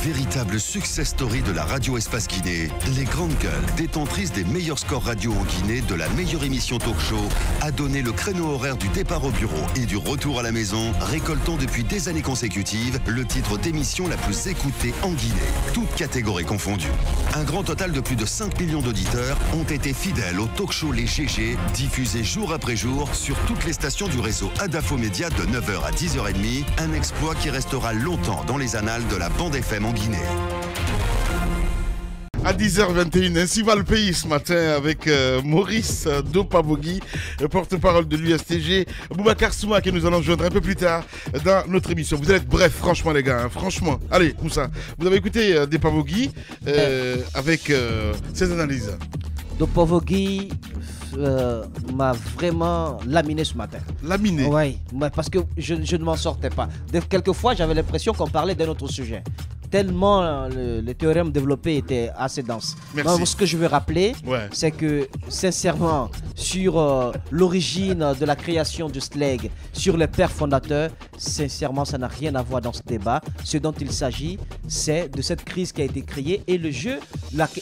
Véritable success story de la radio Espace Guinée, les Grandes Gueules, détentrices des meilleurs scores radio en Guinée, de la meilleure émission talk show, a donné le créneau horaire du départ au bureau et du retour à la maison, récoltant depuis des années consécutives le titre d'émission la plus écoutée en Guinée, toutes catégories confondues. Un grand total de plus de 5 millions d'auditeurs ont été fidèles au talk show Les GG, diffusé jour après jour sur toutes les stations du réseau Adafo Média de 9h à 10h30, un exploit qui restera longtemps dans les annales de la bande FM en Guinée. À 10h21, ainsi va le pays ce matin avec Maurice Dopavogui, porte-parole de l'USTG, Boubacar Souma que nous allons joindre un peu plus tard dans notre émission. Vous allez être bref, franchement les gars, hein, franchement. Allez, comme ça. Vous avez écouté Dopavogui avec ses analyses. Dopavogui m'a vraiment laminé ce matin. Laminé? Oui, parce que je ne m'en sortais pas. Quelquefois, j'avais l'impression qu'on parlait d'un autre sujet. Tellement le théorème développé était assez dense. Donc, ce que je veux rappeler, c'est que sincèrement, sur l'origine de la création du SLEG, sur les pères fondateurs, sincèrement, ça n'a rien à voir dans ce débat. Ce dont il s'agit, c'est de cette crise qui a été créée et le jeu qui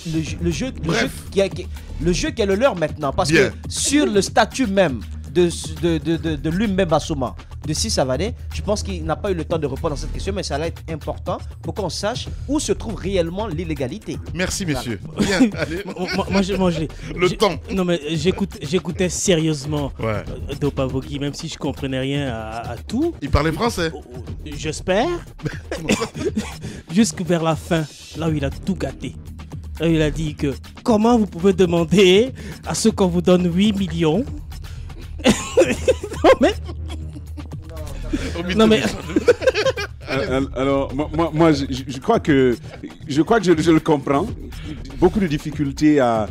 est le leur maintenant. Parce que sur le statut même de lui-même Assouma, de Sissavadé, je pense qu'il n'a pas eu le temps de répondre à cette question, mais ça va être important pour qu'on sache où se trouve réellement l'illégalité. Merci, messieurs. Bien, allez. Le temps. Non, mais j'écoutais sérieusement Dopavogui, même si je comprenais rien à tout. Il parlait français. J'espère. Jusque vers la fin, là où il a tout gâté. Là où il a dit que comment vous pouvez demander à ceux qu'on vous donne 8 millions. Non mais alors moi je crois que je le comprends. Beaucoup de difficultés à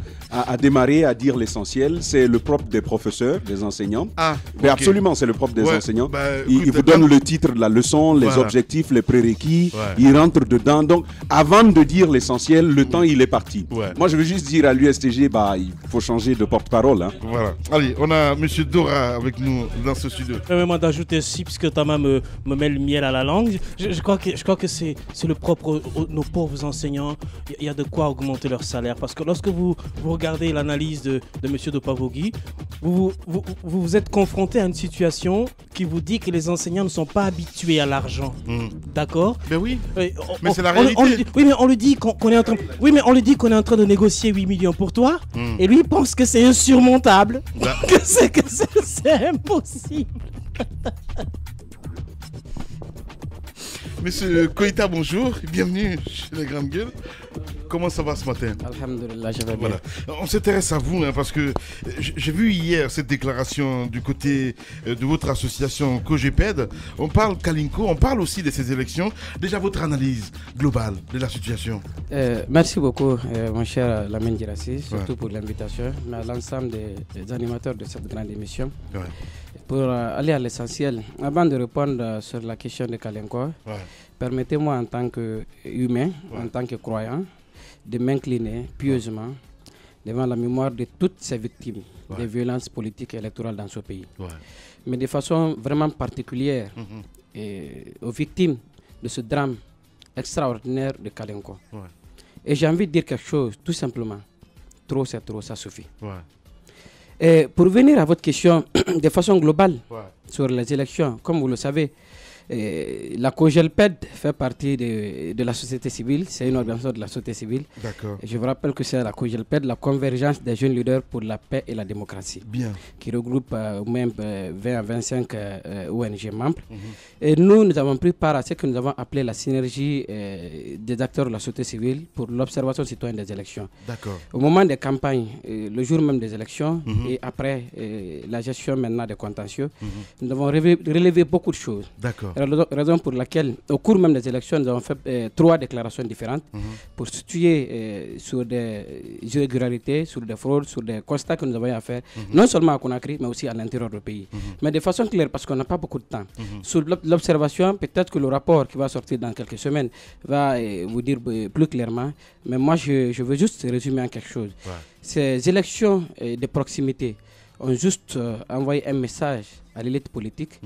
démarrer, à dire l'essentiel. C'est le propre des professeurs, des enseignants. Mais absolument, c'est le propre des enseignants. Ils vous donnent le titre de la leçon, les objectifs, les prérequis. Ils rentrent dedans. Donc, avant de dire l'essentiel, le temps, il est parti. Moi, je veux juste dire à l'USTG, il faut changer de porte-parole. Hein. Voilà. Allez, on a M. Dora avec nous dans ce studio. Permets-moi d'ajouter aussi, puisque Thomas me met le miel à la langue. Je crois que c'est le propre nos pauvres enseignants. Il y a de quoi augmenter leur salaire. Parce que lorsque vous regardez l'analyse de M. Dopavogui, vous êtes confronté à une situation qui vous dit que les enseignants ne sont pas habitués à l'argent. D'accord? Mais oui. Mais c'est la réalité. Oui, mais on lui dit qu'on est en train. Oui, mais on lui dit qu'on est en train de négocier 8 millions pour toi. Et lui, il pense que c'est insurmontable. Que c'est impossible. Monsieur Koïta, bonjour, bienvenue chez les Grandes Gueules. Comment ça va ce matin? Alhamdulillah, je vais bien. On s'intéresse à vous parce que j'ai vu hier cette déclaration du côté de votre association COGEPED. On parle Kalinko, on parle aussi de ces élections. Déjà votre analyse globale de la situation. Merci beaucoup mon cher Lamine Girassi, surtout pour l'invitation, mais à l'ensemble des animateurs de cette grande émission. Pour aller à l'essentiel, avant de répondre sur la question de Kalinko, permettez-moi en tant qu'humain, en tant que croyant, de m'incliner pieusement devant la mémoire de toutes ces victimes des violences politiques et électorales dans ce pays. Mais de façon vraiment particulière aux victimes de ce drame extraordinaire de Kalinko. Et j'ai envie de dire quelque chose, tout simplement. Trop, c'est trop, ça suffit. Et pour venir à votre question de façon globale sur les élections, comme vous le savez, la COGELPED fait partie de la société civile, c'est une organisation de la société civile. Je vous rappelle que c'est la COGELPED, la convergence des jeunes leaders pour la paix et la démocratie, qui regroupe même 20 à 25 ONG membres. Et nous avons pris part à ce que nous avons appelé la synergie des acteurs de la société civile pour l'observation citoyenne des élections. Au moment des campagnes, le jour même des élections et après la gestion maintenant des contentieux, nous avons relevé beaucoup de choses. Raison pour laquelle, au cours même des élections, nous avons fait 3 déclarations différentes pour situer sur des irrégularités, sur des fraudes, sur des constats que nous avons à faire, non seulement à Conakry, mais aussi à l'intérieur du pays. Mais de façon claire, parce qu'on n'a pas beaucoup de temps. Sur l'observation, peut-être que le rapport qui va sortir dans quelques semaines va vous dire plus clairement, mais moi je veux juste résumer en quelque chose. Ces élections de proximité ont juste envoyé un message à l'élite politique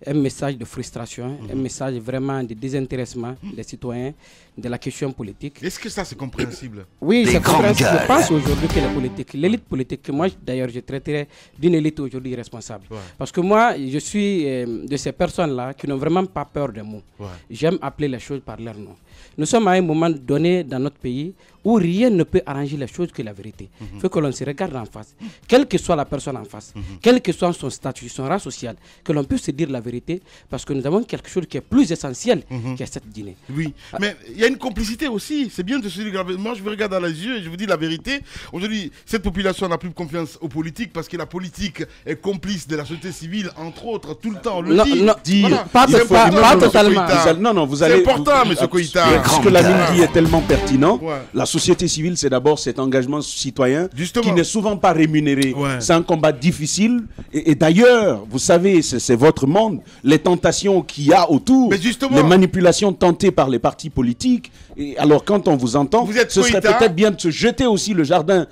un message de frustration, un message vraiment de désintéressement des citoyens de la question politique. Est-ce que ça c'est compréhensible? Oui, c'est compréhensible. Je pense aujourd'hui que la politique, l'élite politique, moi d'ailleurs je traiterais d'une élite aujourd'hui responsable. Parce que moi je suis de ces personnes-là qui n'ont vraiment pas peur des mots. J'aime appeler les choses par leur nom. Nous sommes à un moment donné dans notre pays où rien ne peut arranger les choses que la vérité. Il faut que l'on se regarde en face, quelle que soit la personne en face, quel que soit son statut, son rang social, que l'on puisse se dire la vérité, parce que nous avons quelque chose qui est plus essentiel que cette dîner. Oui, mais il y a une complicité aussi. C'est bien de se dire, moi je vous regarde dans les yeux et je vous dis la vérité. Aujourd'hui, cette population n'a plus confiance aux politiques parce que la politique est complice de la société civile, entre autres, tout le temps. On le dit. Voilà. Pas totalement. Non, vous allez. C'est important, M. Koïta. Ce que Lamine dit est tellement pertinent. La société civile, c'est d'abord cet engagement citoyen qui n'est souvent pas rémunéré. C'est un combat difficile. Et d'ailleurs, vous savez, c'est votre monde, les tentations qu'il y a autour, les manipulations tentées par les partis politiques. Et alors, quand on vous entend, ce serait peut-être bien de se jeter aussi le jardin,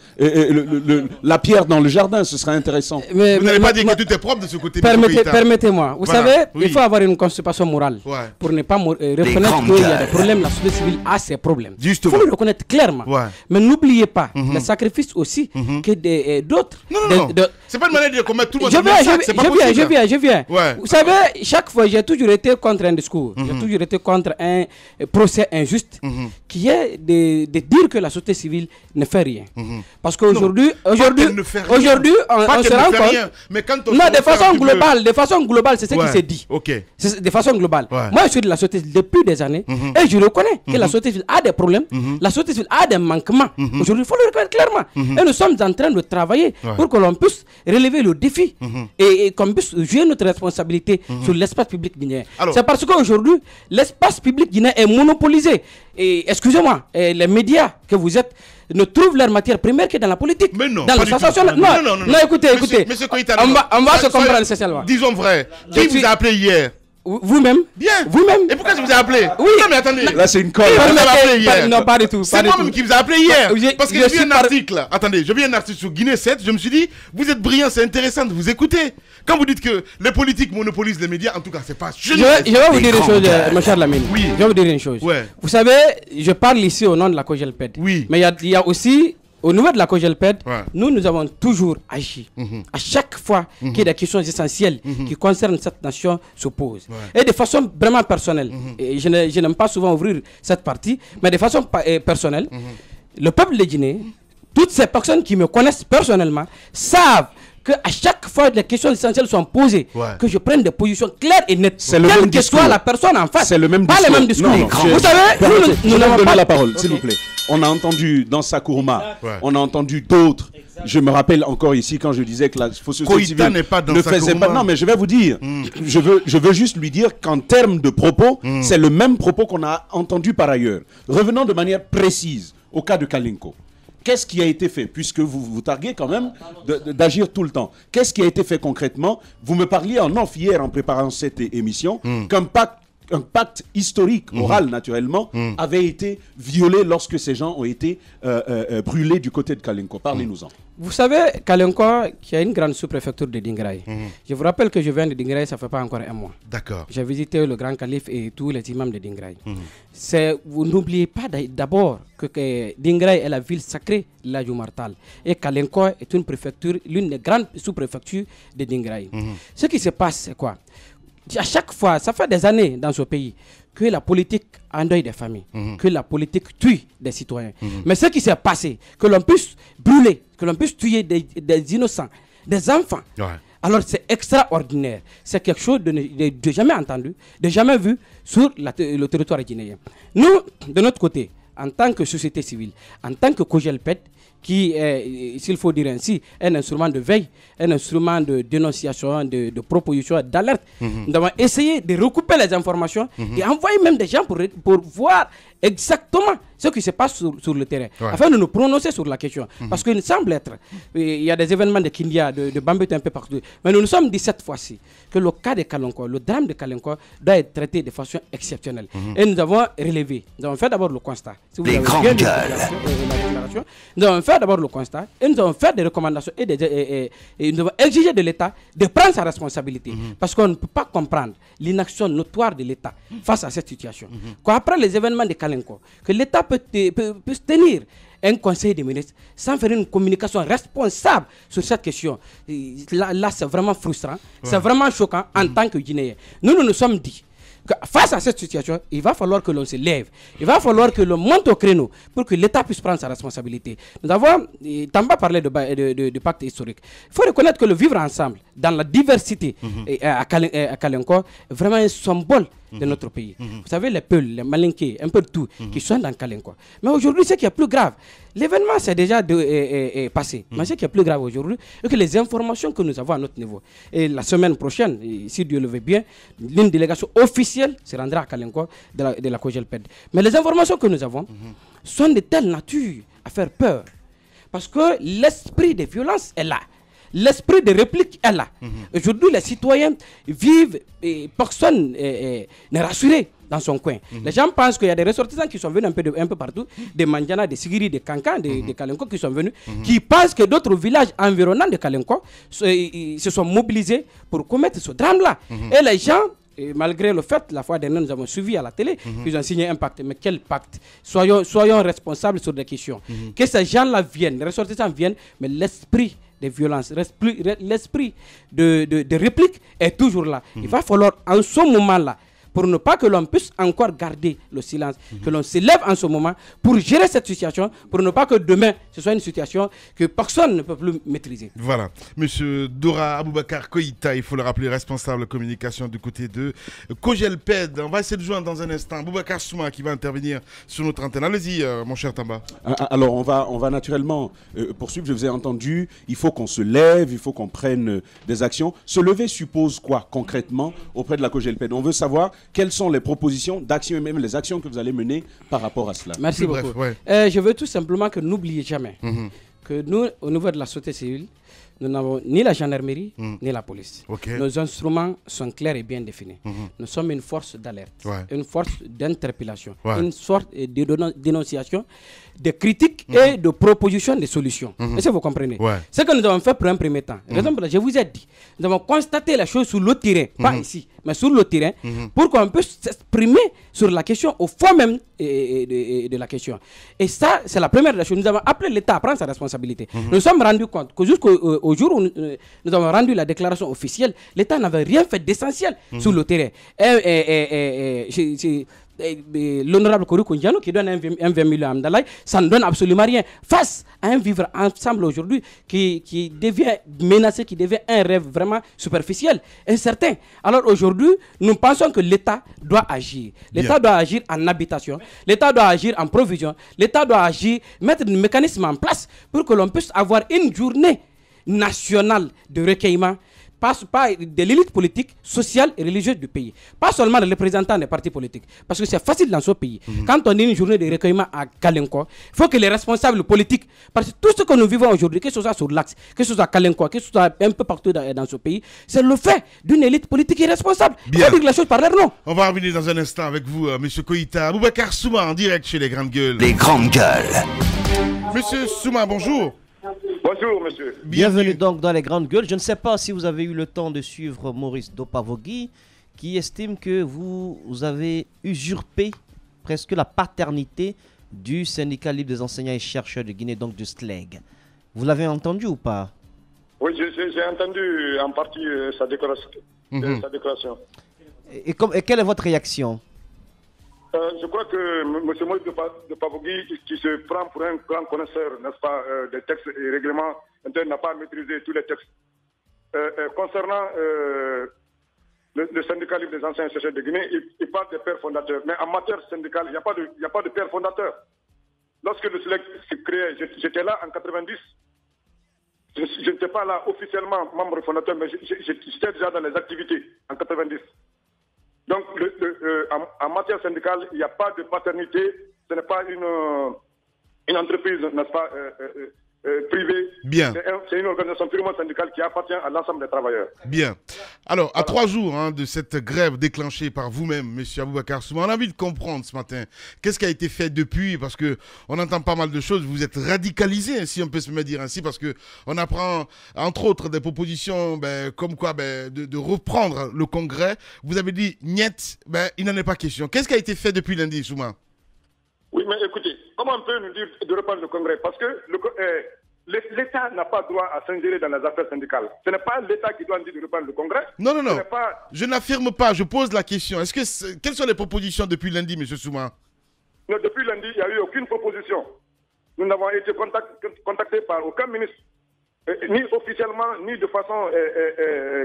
la pierre dans le jardin, ce serait intéressant. Vous n'avez pas dit que tout est propre de ce côté. Permettez-moi. Vous savez, il faut avoir une constipation morale pour ne pas reconnaître qu'il y a des problèmes. La société civile a ses problèmes. Il faut le reconnaître clairement. Mais n'oubliez pas le sacrifice aussi que d'autres. Non. C'est pas une manière de commettre tout le monde. Je viens. Vous savez, chaque fois, j'ai toujours été contre un discours. J'ai toujours été contre un procès injuste qui est de dire que la société civile ne fait rien. Parce qu'aujourd'hui, on se rend compte. Mais quand on de façon globale, c'est ce qui s'est dit. De façon globale. Moi, je suis de la société civile depuis des années et je reconnais que la société civile a des problèmes, la société civile a des manquements. Aujourd'hui, il faut le reconnaître clairement. Et nous sommes en train de travailler pour que l'on puisse relever le défi et qu'on puisse jouer notre responsabilité sur l'espace public guinéen. C'est parce qu'aujourd'hui, l'espace public guinéen est monopolisé. Et excusez-moi, les médias que vous êtes ne trouvent leur matière première que dans la politique. Mais non, dans non, écoutez. Monsieur Koïta, on va se comprendre nécessairement. Disons vrai. Qui vous a appelé hier? Vous-même. Bien. Vous-même. Et pourquoi je vous ai appelé? Oui. Non, mais attendez. Là, c'est une colle. Non, pas du tout. C'est moi-même qui vous a appelé hier. Parce que j'ai vu un article. Attendez, je vis un article sur Guinée 7. Je me suis dit, vous êtes brillant, c'est intéressant de vous écouter. Quand vous dites que les politiques monopolisent les médias, en tout cas, c'est pas. Je vais vous dire une chose, mon cher Lamine. Oui. Je vais vous dire une chose. Vous savez, je parle ici au nom de la COGELPED. Oui. Mais il y a aussi. Au niveau de la COGELPED, nous avons toujours agi. À chaque fois qu'il y a des questions essentielles qui concernent cette nation se posent. Et de façon vraiment personnelle, et je n'aime pas souvent ouvrir cette partie, mais de façon personnelle, le peuple de Guinée, toutes ces personnes qui me connaissent personnellement, savent qu'à chaque fois que les questions essentielles sont posées, que je prenne des positions claires et nettes, quelle que soit la personne en face. C'est le même pas discours. le même discours. Non, vous savez, nous n'avons pas la parole, s'il vous plaît. On a entendu dans Sakourma, on a entendu d'autres. Je me rappelle encore ici quand je disais que la société civile ne faisait pas. Non, mais je vais vous dire, je veux juste lui dire qu'en termes de propos, c'est le même propos qu'on a entendu par ailleurs. Revenons de manière précise au cas de Kalinko. Qu'est-ce qui a été fait, puisque vous vous targuez quand même d'agir tout le temps? Qu'est-ce qui a été fait concrètement? Vous me parliez en off hier en préparant cette émission qu'un pacte historique, oral naturellement, avait été violé lorsque ces gens ont été brûlés du côté de Kalinko. Parlez-nous-en. Vous savez, Kalinko, qui a une grande sous-préfecture de Dingraï. Je vous rappelle que je viens de Dingraï, ça ne fait pas encore un mois. D'accord. J'ai visité le grand calife et tous les imams de Dingraï. Vous n'oubliez pas d'abord que Dingraï est la ville sacrée de la Jumartal. Et Kalinko est une préfecture, l'une des grandes sous-préfectures de Dingraï. Ce qui se passe, c'est quoi? À chaque fois, ça fait des années dans ce pays que la politique endeuille des familles, que la politique tue des citoyens. Mais ce qui s'est passé, que l'on puisse brûler, que l'on puisse tuer des innocents, des enfants, alors c'est extraordinaire. C'est quelque chose de jamais entendu, de jamais vu sur le territoire guinéen. Nous, de notre côté, en tant que société civile, en tant que COGELPED, qui est, s'il faut dire ainsi, un instrument de veille, un instrument de dénonciation, de proposition, d'alerte. Nous avons essayé de recouper les informations et envoyer même des gens pour voir exactement ce qui se passe sur le terrain, afin de nous prononcer sur la question. Parce qu'il semble être, il y a des événements de Kindia, de Bambut un peu partout, mais nous nous sommes dit cette fois-ci que le cas de Kalinko, le drame de Kalinko doit être traité de façon exceptionnelle. Et nous avons relevé, nous avons fait d'abord le constat. Si vous avez bien vu la déclaration situation. Nous devons faire d'abord le constat et nous devons faire des recommandations et nous devons exiger de l'État de prendre sa responsabilité. Parce qu'on ne peut pas comprendre l'inaction notoire de l'État face à cette situation. Après les événements de Kalenko, que l'État peut se tenir un conseil des ministres sans faire une communication responsable sur cette question. Là c'est vraiment frustrant, c'est vraiment choquant en tant que Guinéen. Nous nous sommes dit que face à cette situation, il va falloir que l'on se lève, il va falloir que l'on monte au créneau pour que l'État puisse prendre sa responsabilité. Nous avons, Tamba parlait de pacte historique. Il faut reconnaître que le vivre ensemble, dans la diversité à Kalenko, est vraiment un symbole de notre pays. Vous savez, les Peuls, les Malinké, un peu de tout, qui sont dans Kalenko. Mais aujourd'hui, ce qui est plus grave, l'événement c'est déjà passé. Mais ce qui est plus grave aujourd'hui, c'est que les informations que nous avons à notre niveau, et la semaine prochaine, si Dieu le veut bien, l'une délégation officielle se rendra à Kalenko de la COGELPED. Mais les informations que nous avons sont de telle nature à faire peur. Parce que l'esprit de violence est là. L'esprit de réplique est là. Aujourd'hui, les citoyens vivent et personne n'est rassuré dans son coin. Les gens pensent qu'il y a des ressortissants qui sont venus un peu partout, des Mandjana, des Sigiri, des Kankan, des Kalenko qui sont venus, qui pensent que d'autres villages environnants de Kalenko se sont mobilisés pour commettre ce drame-là. Et les gens, malgré le fait, la fois dernière, nous avons suivi à la télé, ils ont signé un pacte. Mais quel pacte? Soyons responsables sur des questions. Que ces gens-là viennent, les ressortissants viennent, mais l'esprit de violence, l'esprit de réplique est toujours là. Il va falloir en ce moment-là, pour ne pas que l'on puisse encore garder le silence, que l'on se lève en ce moment pour gérer cette situation, pour ne pas que demain ce soit une situation que personne ne peut plus maîtriser. Voilà. Monsieur Dora Aboubakar Koïta, il faut le rappeler, responsable communication du côté de COGELPED. On va essayer de joindre dans un instant Boubacar Souma qui va intervenir sur notre antenne. Allez-y, mon cher Tamba. Alors, on va naturellement poursuivre. Je vous ai entendu, il faut qu'on se lève, il faut qu'on prenne des actions. Se lever suppose quoi concrètement auprès de la COGELPED? On veut savoir quelles sont les propositions d'actions et même les actions que vous allez mener par rapport à cela. Merci beaucoup. Je veux tout simplement que n'oubliez jamais que nous, au niveau de la société civile, nous n'avons ni la gendarmerie ni la police. Nos instruments sont clairs et bien définis. Nous sommes une force d'alerte, une force d'interpellation, une sorte de dénonciation, de critiques et de propositions de solutions. Est-ce que vous comprenez? Ce que nous avons fait pour un premier temps. Je vous ai dit, nous avons constaté la chose sur le terrain, pas ici, mais sur le terrain, pour qu'on puisse s'exprimer sur la question, au fond même de la question. Et ça, c'est la première des choses. Nous avons appelé l'État à prendre sa responsabilité. Nous nous sommes rendus compte que jusqu'au jour où nous avons rendu la déclaration officielle, l'État n'avait rien fait d'essentiel sur le terrain. L'honorable Kourou Koundiano qui donne un 20 millions à Amdalaï, ça ne donne absolument rien face à un vivre ensemble aujourd'hui qui devient menacé, qui devient un rêve vraiment superficiel, incertain. Alors aujourd'hui, nous pensons que l'État doit agir. L'État doit agir en habitation, l'État doit agir en provision, l'État doit agir, mettre des mécanismes en place pour que l'on puisse avoir une journée nationale de recueillement pas de l'élite politique, sociale et religieuse du pays. Pas seulement les représentants des partis politiques. Parce que c'est facile dans ce pays. Quand on a une journée de recueillement à Kalenko, il faut que les responsables politiques, parce que tout ce que nous vivons aujourd'hui, que ce soit sur l'axe, que ce soit à Kalenko, que ce soit un peu partout dans ce pays, c'est le fait d'une élite politique irresponsable. Il faut dire la chose par leur nom. On va revenir dans un instant avec vous, monsieur Koïta. Boubacar Souma en direct chez les Grandes Gueules. Les Grandes Gueules. Monsieur Souma, bonjour. Bonjour, monsieur. Bienvenue donc dans les Grandes Gueules. Je ne sais pas si vous avez eu le temps de suivre Maurice Dopavogui, qui estime que vous avez usurpé presque la paternité du syndicat libre des enseignants et chercheurs de Guinée, donc du SLEG. Vous l'avez entendu ou pas? Oui, j'ai entendu en partie sa déclaration. Et quelle est votre réaction? Je crois que M. Maurice Dopavogui, qui se prend pour un grand connaisseur, n'est-ce pas, des textes et règlements, n'a pas maîtrisé tous les textes. Concernant le syndicat libre des anciens chercheurs de Guinée, il parle des pères fondateurs. Mais en matière syndicale, il n'y a pas de père fondateur. Lorsque le SLEG s'est créé, j'étais là en 90. Je n'étais pas là officiellement membre fondateur, mais j'étais déjà dans les activités en 90. Donc, en matière syndicale, il n'y a pas de paternité. Ce n'est pas une entreprise, n'est-ce pas, privée. Bien. C'est une organisation purement syndicale qui appartient à l'ensemble des travailleurs. Bien. Alors, à 3 jours de cette grève déclenchée par vous-même, M. Aboubacar Souma, on a envie de comprendre ce matin. Qu'est-ce qui a été fait depuis? Parce qu'on entend pas mal de choses. Vous êtes radicalisé, si on peut se dire ainsi, parce qu'on apprend, entre autres, des propositions comme quoi de reprendre le Congrès. Vous avez dit, niet, il n'en est pas question. Qu'est-ce qui a été fait depuis lundi, Souma? Oui, mais écoutez, comment on peut nous dire de reprendre le Congrès? Parce que l'État n'a pas droit à s'ingérer dans les affaires syndicales. Ce n'est pas l'État qui doit dire de reprendre le Congrès. Non. Je n'affirme pas, je pose la question. Quelles sont les propositions depuis lundi, M. Souma? Non, depuis lundi, il n'y a eu aucune proposition. Nous n'avons été contactés par aucun ministre, ni officiellement, ni de façon,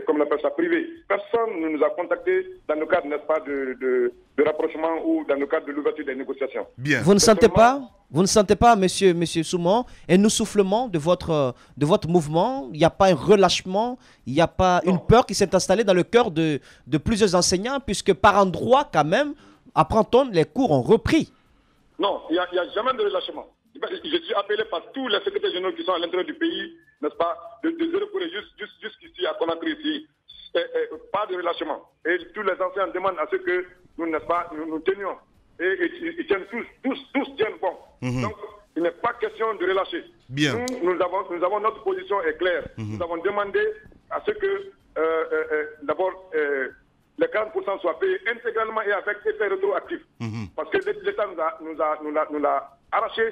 comme on appelle ça, privée. Personne ne nous a contactés dans le cadre, n'est-ce pas, de rapprochement ou dans le cadre de l'ouverture des négociations. Bien. Vous ne sentez pas, monsieur Souma, un essoufflement de votre mouvement? Il n'y a pas un relâchement? Il n'y a pas une peur qui s'est installée dans le cœur de plusieurs enseignants, puisque par endroit, quand même, après-on, les cours ont repris? Non, il n'y a jamais de relâchement. Je suis appelé par tous les secrétaires généraux qui sont à l'intérieur du pays, n'est-ce pas, de recourir jusqu'ici à Conakry ici. Pas de relâchement. Et tous les anciens demandent à ce que nous, n'est-ce pas, nous tenions. Et ils tiennent tous tiennent bon. Donc, il n'est pas question de relâcher. Bien. Nous avons notre position est claire. Nous avons demandé à ce que, d'abord, les 40% soient payés intégralement et avec effet rétroactif. Parce que l'État nous l'a arraché,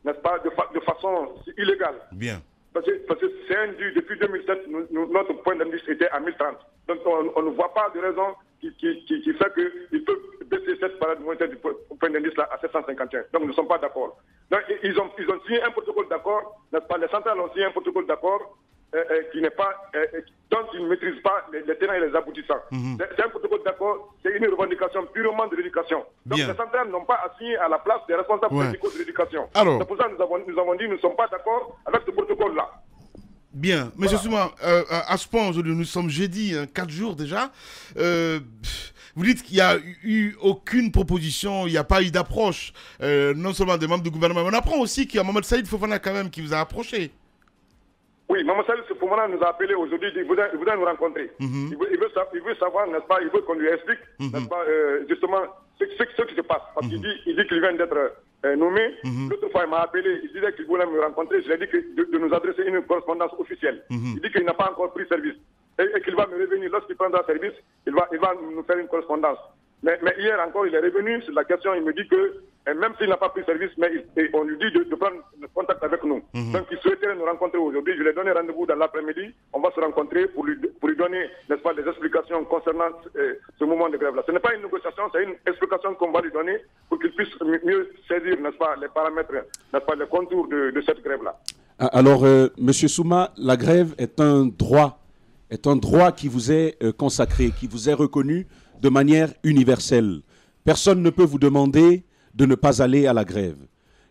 n'est-ce pas, de façon illégale. Bien. Parce que c'est un dû, depuis 2007, notre point d'indice était à 1030. Donc on ne voit pas de raison qui fait qu'il peut baisser cette parade monétaire du point d'indice là à 751. Donc nous ne sommes pas d'accord. Donc ils ont signé un protocole d'accord, n'est-ce pas, les centrales ont signé un protocole d'accord qui n'est pas, dont ils ne maîtrisent pas les tenants et les aboutissants. C'est un protocole d'accord, c'est une revendication purement de l'éducation. Donc les centrales n'ont pas à signer à la place des responsables syndicaux de l'éducation. C'est pour ça que nous avons dit que nous ne sommes pas d'accord avec ce protocole-là. Bien. Monsieur Souma, à ce point, aujourd'hui, nous sommes jeudi, 4 jours déjà. Vous dites qu'il n'y a eu aucune proposition, il n'y a pas eu d'approche, non seulement des membres du gouvernement, mais on apprend aussi qu'il y a Mohamed Saïd Fofana quand même qui vous a approché. Oui, Mohamed Saïd Fofana nous a appelé aujourd'hui, il voudrait nous rencontrer. Il veut savoir, n'est-ce pas, il veut qu'on lui explique, n'est-ce pas, justement, ce qui se passe. Parce qu'il dit qu'il vient d'être nommé. L'autre fois, il m'a appelé, il disait qu'il voulait me rencontrer. Je lui ai dit de nous adresser une correspondance officielle. Il dit qu'il n'a pas encore pris service. Et qu'il va me revenir. Lorsqu'il prendra service, il va nous faire une correspondance. Mais hier encore, il est revenu sur la question. Il me dit que, même s'il n'a pas pris service, mais on lui dit de prendre contact avec nous. Donc, il souhaiterait nous rencontrer aujourd'hui. Je lui ai donné rendez-vous dans l'après-midi. On va se rencontrer pour lui donner, n'est-ce pas, des explications concernant ce moment de grève-là. Ce n'est pas une négociation, c'est une explication qu'on va lui donner pour qu'il puisse mieux saisir, n'est-ce pas, les paramètres, n'est-ce pas, les contours de cette grève-là. Alors, Monsieur Souma, la grève est un droit qui vous est consacré, qui vous est reconnu de manière universelle. Personne ne peut vous demander de ne pas aller à la grève.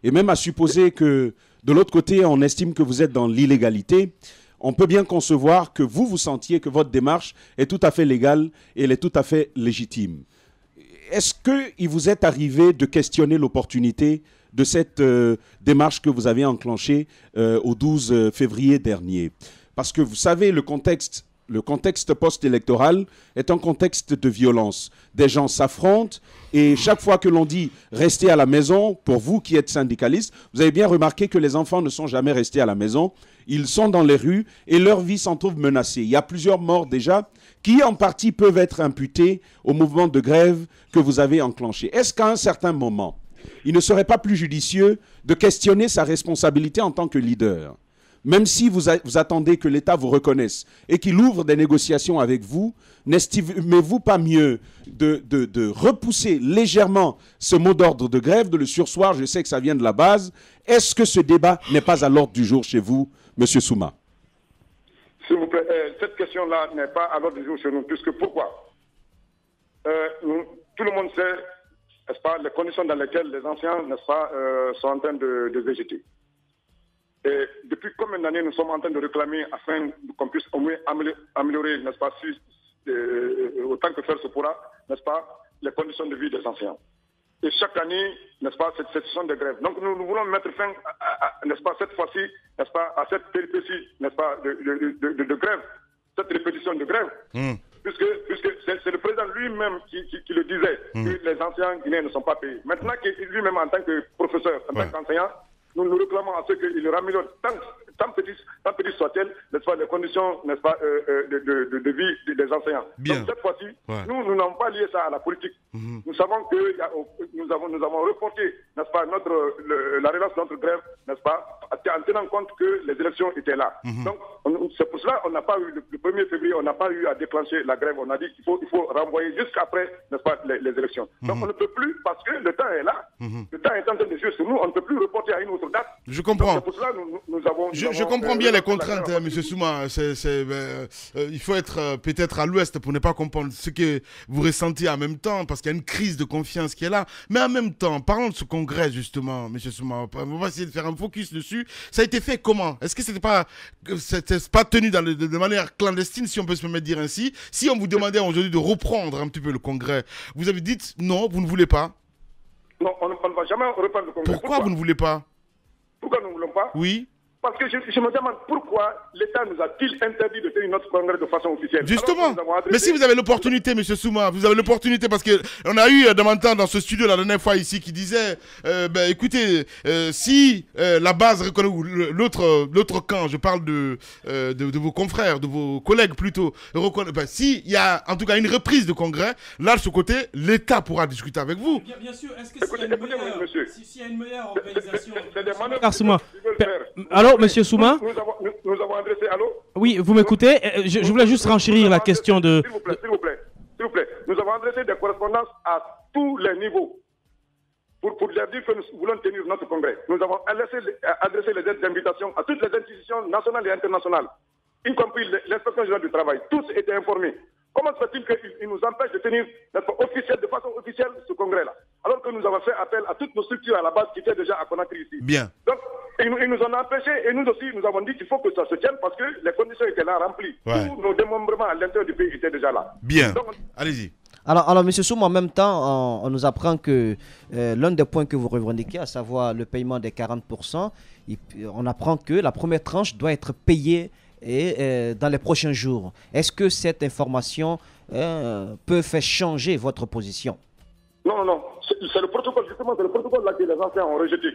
Et même à supposer que, de l'autre côté, on estime que vous êtes dans l'illégalité, on peut bien concevoir que vous sentiez que votre démarche est tout à fait légale et elle est tout à fait légitime. Est-ce qu'il vous est arrivé de questionner l'opportunité de cette démarche que vous avez enclenchée au 12 février dernier? Parce que vous savez, le contexte post-électoral est un contexte de violence. Des gens s'affrontent et chaque fois que l'on dit « restez à la maison », pour vous qui êtes syndicaliste, vous avez bien remarqué que les enfants ne sont jamais restés à la maison. Ils sont dans les rues et leur vie s'en trouve menacée. Il y a plusieurs morts déjà qui en partie peuvent être imputées au mouvement de grève que vous avez enclenché. Est-ce qu'à un certain moment, il ne serait pas plus judicieux de questionner sa responsabilité en tant que leader ? Même si vous attendez que l'État vous reconnaisse et qu'il ouvre des négociations avec vous, n'estimez-vous pas mieux de repousser légèrement ce mot d'ordre de grève, de le surseoir? Je sais que ça vient de la base. Est-ce que ce débat n'est pas à l'ordre du jour chez vous, M. Souma? S'il vous plaît, cette question-là n'est pas à l'ordre du jour chez nous. Puisque pourquoi? Tout le monde sait, n'est-ce pas, les conditions dans lesquelles les anciens, n'est-ce pas, sont en train de végéter. Et depuis combien d'années nous sommes en train de réclamer afin qu'on puisse au moins améliorer, n'est-ce pas, autant que faire se pourra, n'est-ce pas, les conditions de vie des anciens. et chaque année, n'est-ce pas, cette session de grève. Donc nous voulons mettre fin, n'est-ce pas, cette fois-ci, n'est-ce pas, à cette péripétie, n'est-ce pas, de grève, cette répétition de grève. Puisque c'est le président lui-même qui le disait, que les enseignants guinéens ne sont pas payés. Maintenant que lui-même, en tant que professeur, en tant qu'enseignant, nous réclamons à ce qu'il raméliore tant petit soit-elle, n'est-ce pas, les conditions, n'est-ce pas, de vie des enseignants. Bien. Donc cette fois-ci, nous n'avons pas lié ça à la politique. Nous savons que nous avons reporté, n'est-ce pas, la relance de notre grève, n'est-ce pas, en tenant compte que les élections étaient là. Donc c'est pour cela qu'on n'a pas eu, le 1er février, on n'a pas eu à déclencher la grève. On a dit qu'il faut renvoyer jusqu'après, n'est-ce pas, les élections. Donc on ne peut plus, parce que le temps est là, le temps est en train de jouer sur nous, on ne peut plus reporter à une autre date. Je comprends. Donc, c'est pour cela que nous avons... Je comprends bien les contraintes, M. Souma. Il faut être peut-être à l'ouest pour ne pas comprendre ce que vous ressentez en même temps, parce qu'il y a une crise de confiance qui est là. Mais en même temps, parlons de ce congrès, justement, M. Souma. On va essayer de faire un focus dessus. Ça a été fait comment? Est-ce que c'était pas tenu de manière clandestine, si on peut se permettre de dire ainsi? Si on vous demandait aujourd'hui de reprendre un petit peu le congrès, vous avez dit non, vous ne voulez pas? Non, on ne va jamais reprendre le congrès. Pourquoi vous ne voulez pas? Pourquoi nous ne voulons pas? Oui. Parce que je me demande pourquoi l'État nous a-t-il interdit de tenir notre congrès de façon officielle. Justement, mais si vous avez l'opportunité, M. Souma, vous avez l'opportunité, parce qu'on a eu Damantan dans ce studio la dernière fois ici qui disait, écoutez, si la base reconnaît, ou l'autre camp, je parle de vos confrères, de vos collègues plutôt, s'il y a en tout cas une reprise de congrès, là de ce côté, l'État pourra discuter avec vous. Bien sûr, est-ce que s'il y a une meilleure organisation... Alors, Allô, monsieur Souma? Nous avons adressé, allô? Oui, vous m'écoutez? Je voulais juste renchérir la question de... S'il vous plaît. Nous avons adressé des correspondances à tous les niveaux pour leur dire que nous voulons tenir notre congrès. Nous avons adressé les lettres d'invitation à toutes les institutions nationales et internationales, y compris l'inspection générale du travail. Tous étaient informés. Comment se fait-il qu'ils nous empêchent de tenir de façon officielle ce congrès-là, alors que nous avons fait appel à toutes nos structures à la base qui étaient déjà à Conakry ici? Bien. Donc, ils nous en ont empêchés, et nous aussi, nous avons dit qu'il faut que ça se tienne parce que les conditions étaient là remplies. Tous nos démembrements à l'intérieur du pays étaient déjà là. Bien. Allez-y. Alors, M. Souma, en même temps, on nous apprend que l'un des points que vous revendiquez, à savoir le paiement des 40%, on apprend que la première tranche doit être payée dans les prochains jours. Est-ce que cette information peut faire changer votre position? Non. C'est le protocole, justement, c'est le protocole là que les anciens ont rejeté.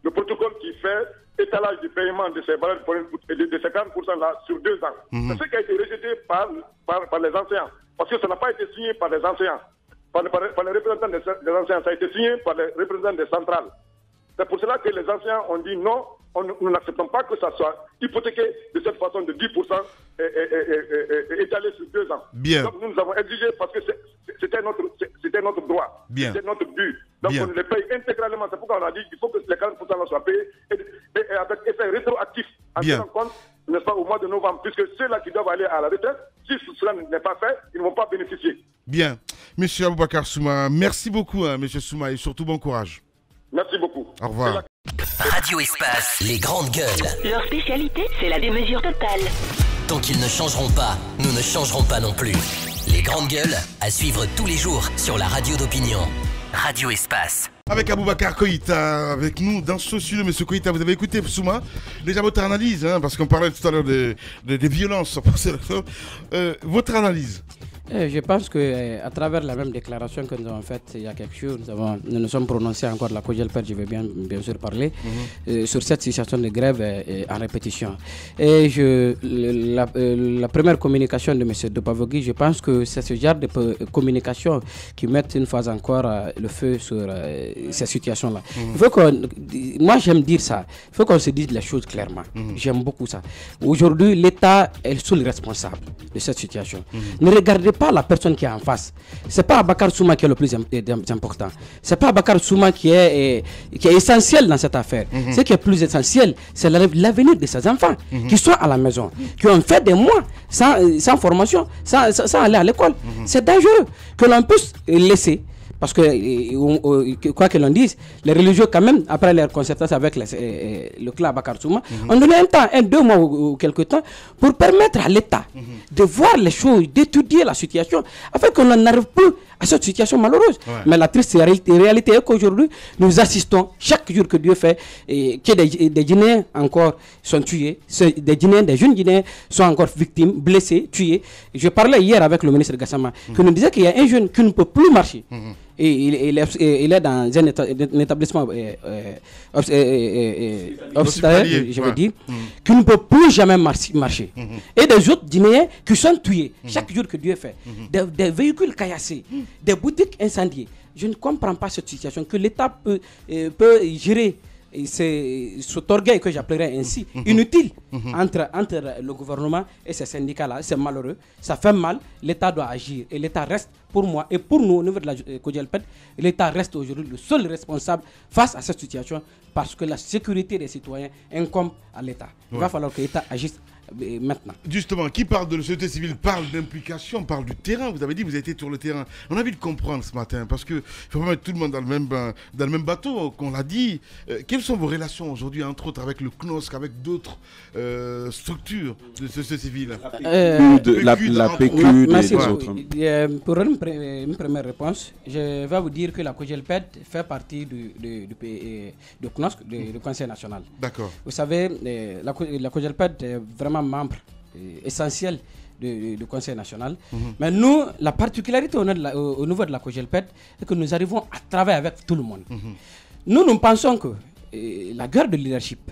Le protocole qui fait étalage du paiement de ces valeurs de ces 40% là sur 2 ans. C'est ce qui a été rejeté par les anciens. Parce que ça n'a pas été signé par les anciens, par les représentants des anciens, ça a été signé par les représentants des centrales. C'est pour cela que les anciens ont dit non, nous n'acceptons pas que ça soit hypothéqué de cette façon de 10% et étalé sur 2 ans. Bien. Donc nous avons exigé parce que c'était notre droit, c'était notre but. Donc on les paye intégralement. C'est pourquoi on a dit qu'il faut que les 40% soient payés et avec effet rétroactif en tenant compte, n'est-ce pas, au mois de novembre, puisque ceux-là qui doivent aller à la retraite, si cela n'est pas fait, ils ne vont pas bénéficier. Bien. Monsieur Aboubacar Souma, merci beaucoup, Monsieur Souma, et surtout bon courage. Merci beaucoup. Au revoir. Radio Espace, les grandes gueules. Leur spécialité, c'est la démesure totale. Tant qu'ils ne changeront pas, nous ne changerons pas non plus. Les grandes gueules, à suivre tous les jours sur la radio d'opinion. Radio Espace. Avec Aboubacar Koïta, avec nous dans ce studio. Monsieur Koïta, vous avez écouté Souma, déjà votre analyse, parce qu'on parlait tout à l'heure des violences. Votre analyse? Je pense qu'à travers la même déclaration que nous avons faite il y a quelques jours, nous nous sommes prononcés encore, la COJELPER, je vais bien sûr parler, sur cette situation de grève en répétition. Et la première communication de M. Dopavogui, je pense que c'est ce genre de communication qui met une fois encore le feu sur ces situations-là. Moi j'aime dire ça, il faut qu'on se dise les choses clairement. J'aime beaucoup ça. Aujourd'hui, l'État est seul responsable de cette situation. Ne regardez pas la personne qui est en face. C'est pas Abakar Souma qui est le plus important. C'est pas Abakar Souma qui est essentiel dans cette affaire. Ce qui est plus essentiel, c'est l'avenir de ces enfants qui sont à la maison, qui ont fait des mois sans formation, sans aller à l'école. C'est dangereux que l'on puisse laisser parce que, quoi que l'on dise, les religieux, quand même, après leur concertation avec le clan Bakar Souma, ont donné un temps, 2 mois ou quelque temps, pour permettre à l'État de voir les choses, d'étudier la situation, afin qu'on n'en arrive plus à cette situation malheureuse. Mais la triste réalité est qu'aujourd'hui, nous assistons chaque jour que Dieu fait, que des Guinéens encore sont tués, des jeunes Guinéens sont encore victimes, blessés, tués. Je parlais hier avec le ministre Gassama, qui nous disait qu'il y a un jeune qui ne peut plus marcher. Et il est dans un établissement hospitalier, je veux dire, qui ne peut plus jamais marcher. Et des autres Guinéens qui sont tués chaque jour que Dieu fait. Des véhicules caillassés, des boutiques incendiées. Je ne comprends pas cette situation que l'État peut gérer. C'est cet orgueil que j'appellerais ainsi, inutile, entre le gouvernement et ces syndicats-là. C'est malheureux, ça fait mal, l'État doit agir. Et l'État reste, pour moi et pour nous au niveau de la COJELPED, l'État reste aujourd'hui le seul responsable face à cette situation, parce que la sécurité des citoyens incombe à l'État. Il va falloir que l'État agisse maintenant. Justement, qui parle de la société civile parle d'implication, parle du terrain. Vous avez dit que vous avez été sur le terrain. On a envie de comprendre ce matin, parce qu'il faut mettre tout le monde dans le même bateau, qu'on l'a dit. Quelles sont vos relations aujourd'hui, entre autres, avec le CNOSC, avec d'autres structures de société civile? La PQ, des autres. Pour une première réponse, je vais vous dire que la COJELPED fait partie du CNOSC, du Conseil national. D'accord. Vous savez, la COJELPED est vraiment membre essentiel du Conseil national. Mais nous, la particularité au niveau de la COJELPED, c'est que nous arrivons à travailler avec tout le monde. Nous pensons que la guerre de leadership,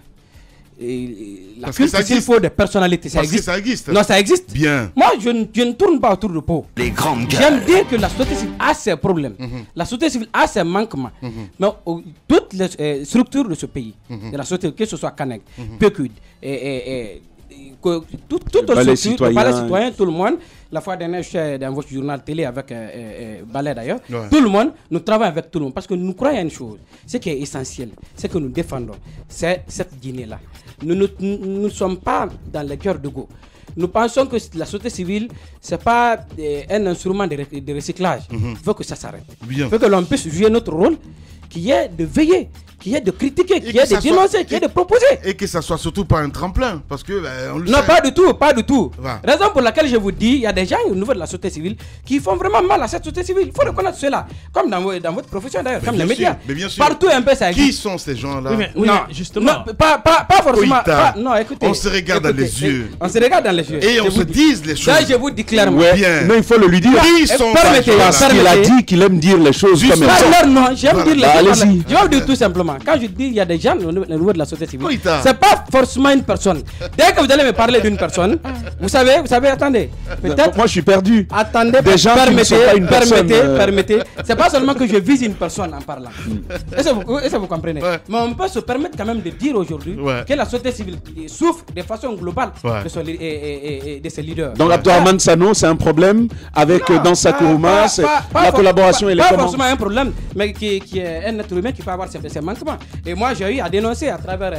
la culte qu'il faut des personnalités, ça existe. Ça existe. Non, ça existe. Bien. Moi, je ne tourne pas autour du pot. Les grandes gueules. J'aime dire que la société civile a ses problèmes. La société civile a ses manquements. Mais toutes les structures de ce pays, de la société, que ce soit CANEC, PECUD, tout le citoyen, tout le monde. La fois dernière, je suis dans votre journal télé avec Ballet d'ailleurs. Tout le monde, nous travaillons avec tout le monde parce que nous croyons à une chose. Ce qui est essentiel, c'est que nous défendons. C'est cette Guinée-là. Nous ne sommes pas dans le cœur de go. Nous pensons que la société civile, ce n'est pas un instrument de recyclage. Il faut que ça s'arrête. Il faut que l'on puisse jouer notre rôle, qui est de veiller, qui est de critiquer, qui est de dénoncer, qui est de proposer. Et que ça soit surtout pas un tremplin, parce que on le non, sait. pas du tout, pas du tout. Va. Raison pour laquelle je vous dis, il y a des gens au niveau de la société civile qui font vraiment mal à cette société civile. Il faut reconnaître cela, comme dans votre profession d'ailleurs, comme les médias. Mais bien sûr. Partout un peu ça existe. Qui sont ces gens-là? Non, justement. Non, pas forcément. Non, écoutez. On se regarde dans les yeux. On se regarde dans les yeux. Et on se dise les choses. Là, je vous dis clairement. Bien. Mais il faut le lui dire. Qui sont parce qu'il a dit qu'il aime dire les choses comme elles sont. Non, j'aime dire les choses. Je vais vous dire tout simplement. Quand je dis il y a des gens au niveau de la société civile, c'est pas forcément une personne. Dès que vous allez me parler d'une personne, vous savez, attendez. Peut-être. Moi, je suis perdu. Attendez, des gens permettez. C'est pas seulement que je vise une personne en parlant. Est-ce que vous comprenez? Mais on peut se permettre quand même de dire aujourd'hui que la société civile souffre de façon globale de ses leaders. Donc, Abdourahmane Sano, c'est un problème avec Dansa Kourouma, la collaboration et les pas forcément un problème, mais qui est un être humain qui peut avoir ses manquements. Et moi, j'ai eu à dénoncer à travers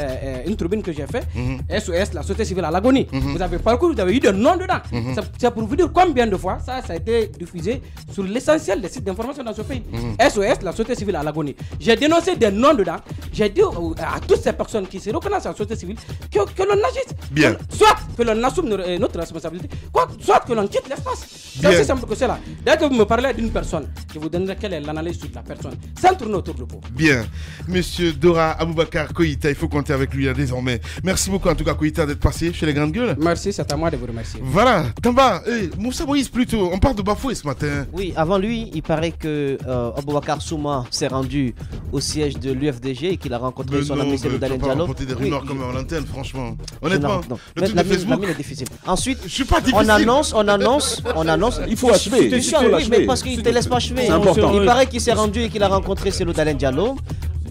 une tribune que j'ai fait, SOS, la société civile à l'agonie. Vous avez parcouru, vous avez eu des noms dedans. C'est pour vous dire combien de fois ça a été diffusé sur l'essentiel des sites d'information dans ce pays. SOS, la société civile à l'agonie. J'ai dénoncé des noms dedans. J'ai dit à toutes ces personnes qui se reconnaissent à la société civile que l'on agisse. Bien. Soit que l'on assume notre responsabilité, soit que l'on quitte l'espace. C'est aussi simple que cela. Dès que vous me parlez d'une personne, je vous donnerai quelle est l'analyse sur la personne, sans tourner autour du pot. Bien. Monsieur Dora Aboubakar Koïta, il faut compter avec lui là, désormais. Merci beaucoup en tout cas Koïta d'être passé chez les grandes gueules. Merci, c'est à moi de vous remercier. Voilà, Tamba, Moussa Moïse plutôt, on parle de Bafoué ce matin. Oui, avant lui, il paraît que Aboubakar Souma s'est rendu au siège de l'UFDG et qu'il a rencontré son ami Cellou Dalein Diallo. On peut pas des rumeurs comme en l'antenne, franchement. Honnêtement, non. Le truc de Facebook. La est difficile. Ensuite, je suis pas difficile. On annonce. Il faut achever. Oui, mais parce qu'il ne te laisse pas achever. C'est important. Il paraît qu'il s'est rendu et qu'il a rencontré Cellou Dalein Diallo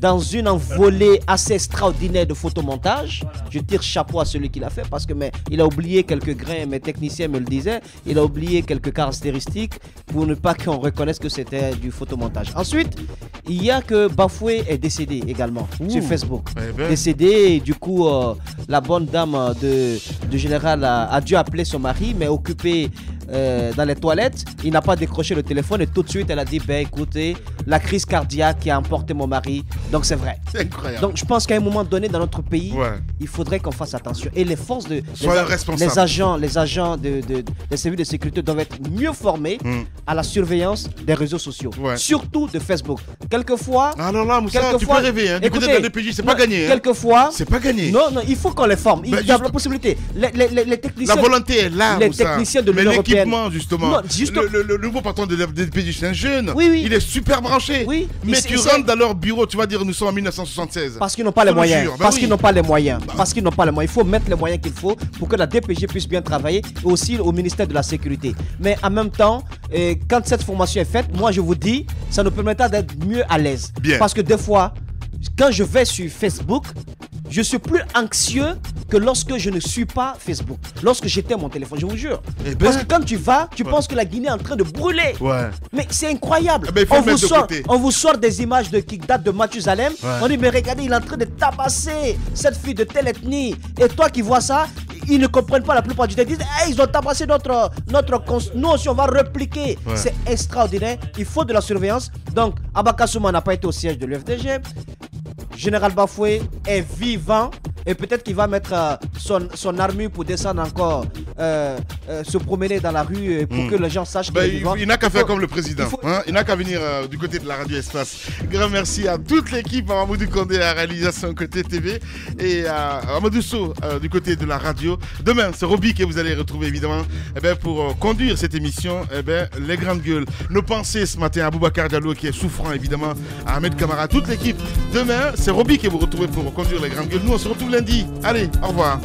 dans une envolée assez extraordinaire de photomontage. Je tire chapeau à celui qui l'a fait parce que il a oublié quelques grains, mes techniciens me le disaient, il a oublié quelques caractéristiques pour ne pas qu'on reconnaisse que c'était du photomontage. Ensuite, il y a que Bafoué est décédé également sur Facebook. Décédé, et du coup, la bonne dame de général a dû appeler son mari, mais occupé dans les toilettes, il n'a pas décroché le téléphone et tout de suite elle a dit écoutez, la crise cardiaque qui a emporté mon mari. Donc c'est vrai. C'est incroyable. Donc je pense qu'à un moment donné dans notre pays, il faudrait qu'on fasse attention. Et les forces des services de sécurité doivent être mieux formés à la surveillance des réseaux sociaux, surtout de Facebook. Quelquefois, tu peux rêver, hein. Du côté de la DPJ, c'est pas gagné. Quelquefois, c'est pas gagné. Non, il faut qu'on les forme. Il y a la possibilité. Les techniciens, la volonté est là. Les techniciens de l'Union européenne. Mais l'équipement, justement. Le nouveau patron de la DPJ, c'est un jeune. Oui. Il est super branché. Oui. Mais tu rentres dans leur bureau, tu vas dire nous sommes en 1976. Parce qu'ils n'ont pas les moyens. Parce qu'ils n'ont pas les moyens. Il faut mettre les moyens qu'il faut pour que la DPJ puisse bien travailler, et aussi au ministère de la Sécurité. Mais en même temps, quand cette formation est faite, moi je vous dis, ça nous permettra d'être mieux à l'aise. Parce que des fois, quand je vais sur Facebook, je suis plus anxieux que lorsque je ne suis pas Facebook. Lorsque j'éteins mon téléphone, je vous jure. Parce que quand tu vas, tu penses que la Guinée est en train de brûler. Mais c'est incroyable. On vous sort des images qui datent de Mathusalem. On dit mais regardez, il est en train de tabasser cette fille de telle ethnie. Et toi qui vois ça, ils ne comprennent pas la plupart du temps. Ils disent ils ont tabassé notre nous aussi on va répliquer. C'est extraordinaire. Il faut de la surveillance. Donc Abaka Souma n'a pas été au siège de l'UFDG. Général Bafoué est vivant et peut-être qu'il va mettre son armure pour descendre encore, se promener dans la rue pour que les gens sachent qu'il est vivant. Il n'a qu'à faire comme le président. Il n'a qu'à venir du côté de la radio Espace. Grand merci à toute l'équipe, à Mamoudou Kondé à la réalisation côté TV et à Amadou Sow du côté de la radio. Demain, c'est Roby que vous allez retrouver évidemment pour conduire cette émission, les grandes gueules. Nos pensées ce matin à Boubacar Diallo qui est souffrant évidemment, à Ahmed Kamara, toute l'équipe. Demain, c'est Roby que vous retrouvez pour conduire les grandes gueules. Nous, on se retrouve lundi. Allez, au revoir.